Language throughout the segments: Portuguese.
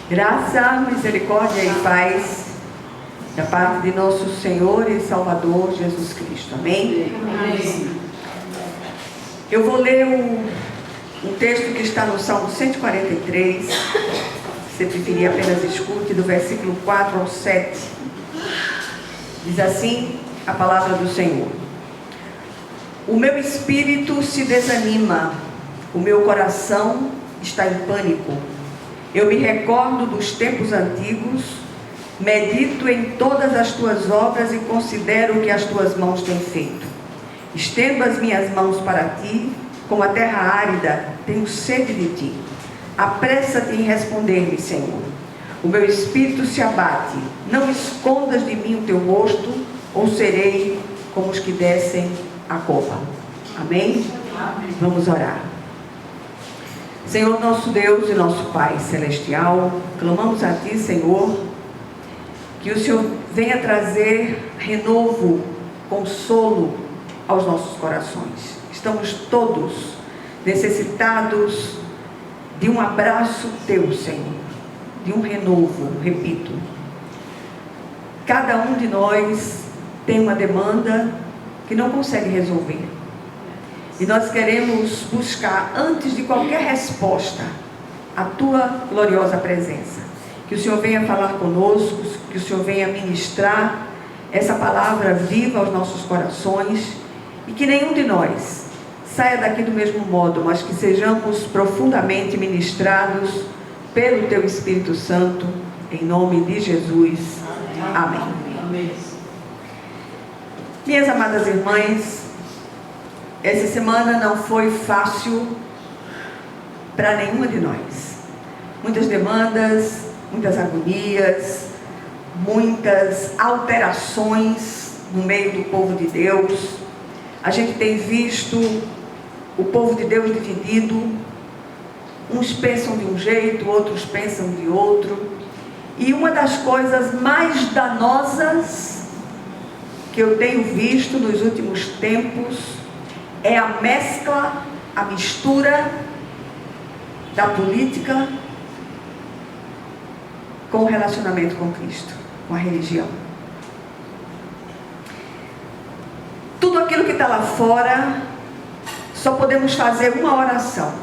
Graça, misericórdia e paz da parte de nosso Senhor e Salvador Jesus Cristo. Amém? Amém. Eu vou ler um texto que está no Salmo 143. Se preferir, apenas escute, do versículo 4 ao 7. Diz assim a palavra do Senhor: O meu espírito se desanima, o meu coração está em pânico. Eu me recordo dos tempos antigos, medito em todas as tuas obras e considero o que as tuas mãos têm feito. Estendo as minhas mãos para ti, como a terra árida, tenho sede de ti. Apressa-te em responder-me, Senhor. O meu espírito se abate. Não escondas de mim o teu rosto, ou serei como os que descem a cova. Amém? Amém. Vamos orar. Senhor nosso Deus e nosso Pai Celestial, clamamos a Ti, Senhor, que o Senhor venha trazer renovo, consolo aos nossos corações. Estamos todos necessitados de um abraço Teu, Senhor, de um renovo, repito. Cada um de nós tem uma demanda que não consegue resolver. E nós queremos buscar, antes de qualquer resposta, a Tua gloriosa presença. Que o Senhor venha falar conosco, que o Senhor venha ministrar essa palavra viva aos nossos corações, e que nenhum de nós saia daqui do mesmo modo, mas que sejamos profundamente ministrados pelo Teu Espírito Santo, em nome de Jesus. Amém. Amém. Minhas amadas irmãs, essa semana não foi fácil para nenhuma de nós. Muitas demandas, muitas agonias, muitas alterações no meio do povo de Deus. A gente tem visto o povo de Deus dividido. Uns pensam de um jeito, outros pensam de outro. E uma das coisas mais danosas que eu tenho visto nos últimos tempos é a mescla, a mistura da política com o relacionamento com Cristo, com a religião. Tudo aquilo que está lá fora, só podemos fazer uma oração: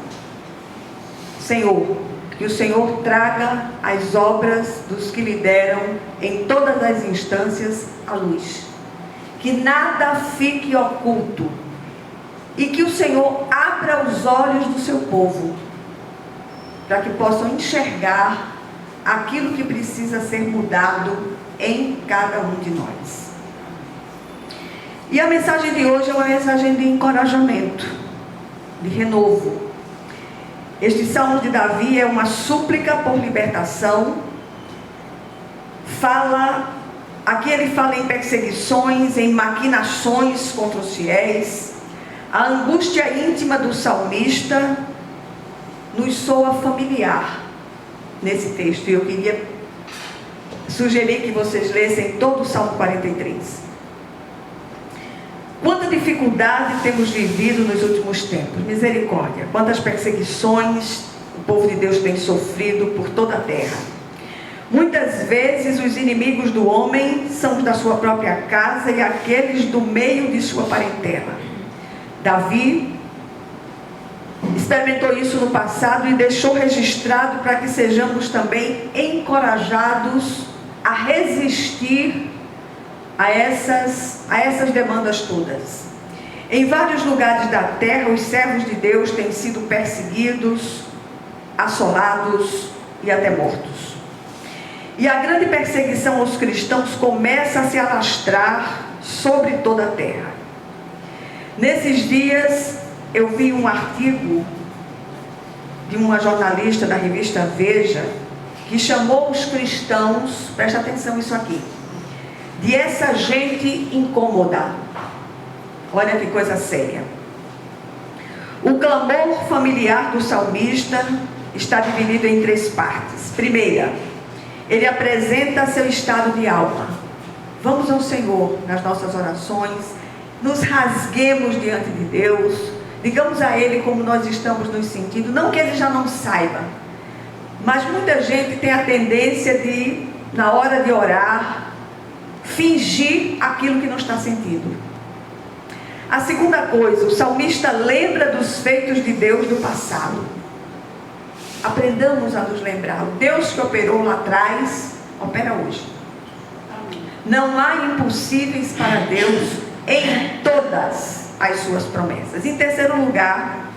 Senhor, que o Senhor traga as obras dos que lideram em todas as instâncias à luz, que nada fique oculto, e que o Senhor abra os olhos do seu povo, para que possam enxergar aquilo que precisa ser mudado em cada um de nós. E a mensagem de hoje é uma mensagem de encorajamento, de renovo. Este Salmo de Davi é uma súplica por libertação. Aqui ele fala em perseguições, em maquinações contra os fiéis. A angústia íntima do salmista nos soa familiar nesse texto. E eu queria sugerir que vocês lessem todo o Salmo 43. Quanta dificuldade temos vivido nos últimos tempos. Misericórdia. Quantas perseguições o povo de Deus tem sofrido por toda a terra. Muitas vezes os inimigos do homem são os da sua própria casa e aqueles do meio de sua parentela. Davi experimentou isso no passado e deixou registrado para que sejamos também encorajados a resistir a essas demandas todas. Em vários lugares da terra, os servos de Deus têm sido perseguidos, assolados e até mortos. E a grande perseguição aos cristãos começa a se alastrar sobre toda a terra. Nesses dias, eu vi um artigo de uma jornalista da revista Veja, que chamou os cristãos, presta atenção nisso aqui, de essa gente incômoda. Olha que coisa séria. O clamor familiar do salmista está dividido em 3 partes. Primeira, ele apresenta seu estado de alma. Vamos ao Senhor nas nossas orações, nos rasguemos diante de Deus, digamos a Ele como nós estamos nos sentindo, não que Ele já não saiba, Mas muita gente tem a tendência de, na hora de orar, fingir aquilo que não está sentindo. A segunda coisa, o salmista lembra dos feitos de Deus do passado. Aprendamos a nos lembrar. O Deus que operou lá atrás, opera hoje. Não há impossíveis para Deus em todas as suas promessas. Em terceiro lugar,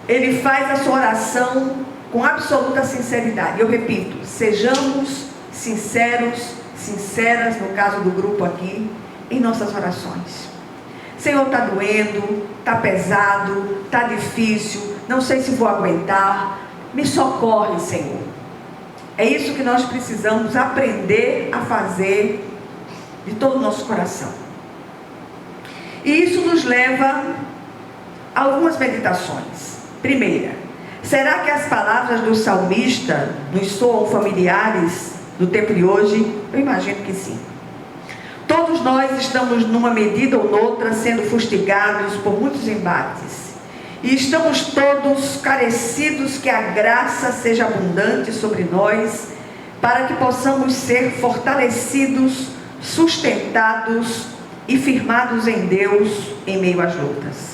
ele faz a sua oração com absoluta sinceridade. Eu repito, sejamos sinceros, sinceras, no caso do grupo aqui, em nossas orações. Senhor, está doendo, está pesado, está difícil, não sei se vou aguentar, me socorre, Senhor. É isso que nós precisamos aprender a fazer de todo o nosso coração. E isso nos leva a algumas meditações. Primeira, será que as palavras do salmista nos soam familiares no tempo de hoje? Eu imagino que sim. Todos nós estamos, numa medida ou noutra, sendo fustigados por muitos embates. E estamos todos carecidos que a graça seja abundante sobre nós, para que possamos ser fortalecidos, sustentados e firmados em Deus em meio às lutas.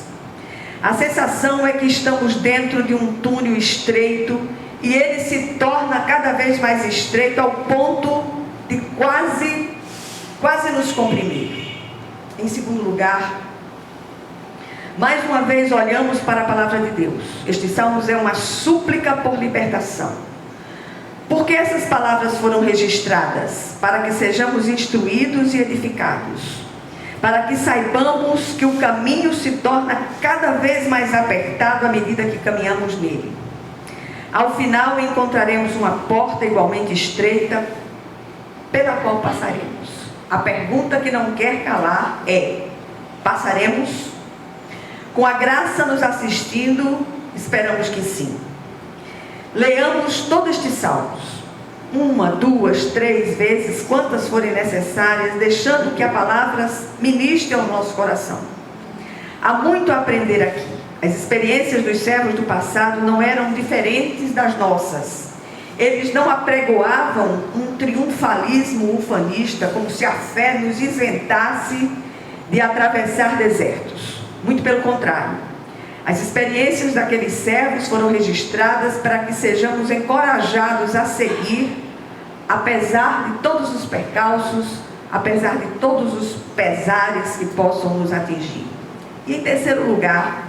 A sensação é que estamos dentro de um túnel estreito e ele se torna cada vez mais estreito ao ponto de quase nos comprimir. Em segundo lugar, mais uma vez olhamos para a palavra de Deus. Este salmo é uma súplica por libertação. Porque essas palavras foram registradas? Para que sejamos instruídos e edificados. Para que saibamos que o caminho se torna cada vez mais apertado à medida que caminhamos nele. Ao final encontraremos uma porta igualmente estreita, pela qual passaremos. A pergunta que não quer calar é: passaremos? Com a graça nos assistindo, esperamos que sim. Leamos todos estes salmos, 1, 2, 3 vezes, quantas forem necessárias, deixando que a palavra ministre ao nosso coração. Há muito a aprender aqui. As experiências dos servos do passado não eram diferentes das nossas. Eles não apregoavam um triunfalismo ufanista, como se a fé nos isentasse de atravessar desertos. Muito pelo contrário. As experiências daqueles servos foram registradas para que sejamos encorajados a seguir, apesar de todos os percalços, apesar de todos os pesares que possam nos atingir. E em terceiro lugar,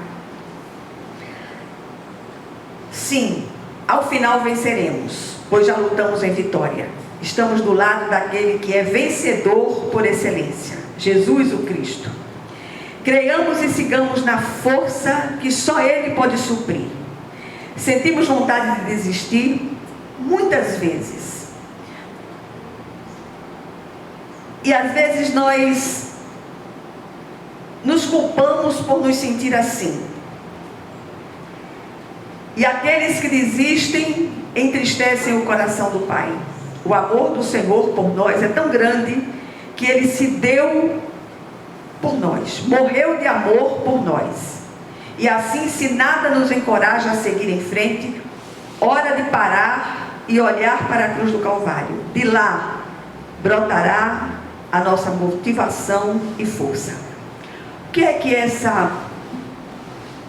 sim, ao final venceremos, pois já lutamos em vitória. Estamos do lado daquele que é vencedor por excelência, Jesus o Cristo. Creiamos e sigamos na força que só Ele pode suprir. Sentimos vontade de desistir muitas vezes. E às vezes nós nos culpamos por nos sentir assim. E aqueles que desistem entristecem o coração do Pai. O amor do Senhor por nós é tão grande que Ele se deu por nós, morreu de amor por nós. E assim, se nada nos encoraja a seguir em frente, hora de parar e olhar para a cruz do Calvário. De lá brotará a nossa motivação e força. O que é que essa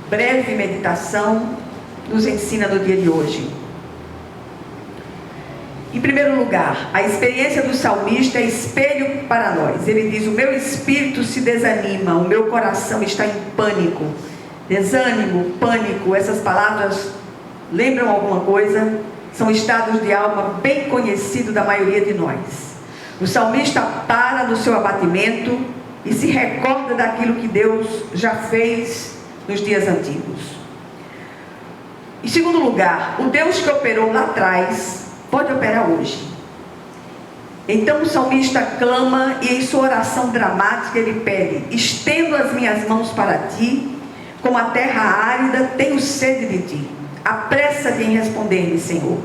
breve meditação nos ensina no dia de hoje? Em primeiro lugar, a experiência do salmista é espelho para nós. Ele diz: o meu espírito se desanima, o meu coração está em pânico. Desânimo, pânico, essas palavras lembram alguma coisa? São estados de alma bem conhecidos da maioria de nós. O salmista para no seu abatimento e se recorda daquilo que Deus já fez nos dias antigos. Em segundo lugar, o Deus que operou lá atrás pode operar hoje. Então o salmista clama e em sua oração dramática ele pede: estendo as minhas mãos para ti, como a terra árida, tenho sede de ti. Apressa-te em responder-me, Senhor.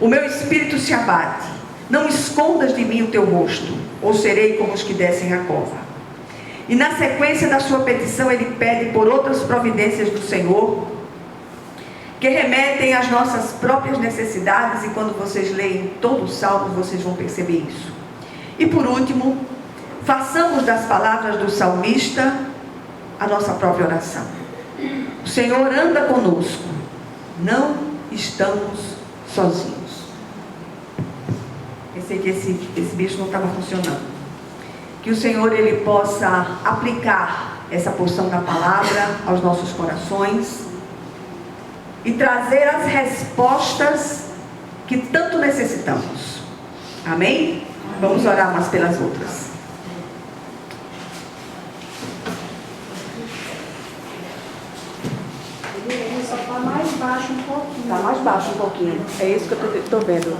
O meu espírito se abate. Não escondas de mim o teu rosto, ou serei como os que descem a cova. E na sequência da sua petição ele pede por outras providências do Senhor, que remetem às nossas próprias necessidades, e quando vocês leem todo o Salmo, vocês vão perceber isso. E por último, façamos das palavras do salmista a nossa própria oração. O Senhor anda conosco, não estamos sozinhos. Pensei que esse bicho não estava funcionando. Que o Senhor, Ele possa aplicar essa porção da palavra aos nossos corações e trazer as respostas que tanto necessitamos. Amém? Vamos orar umas pelas outras. Ele só está mais baixo um pouquinho. Está mais baixo um pouquinho. É isso que eu estou vendo.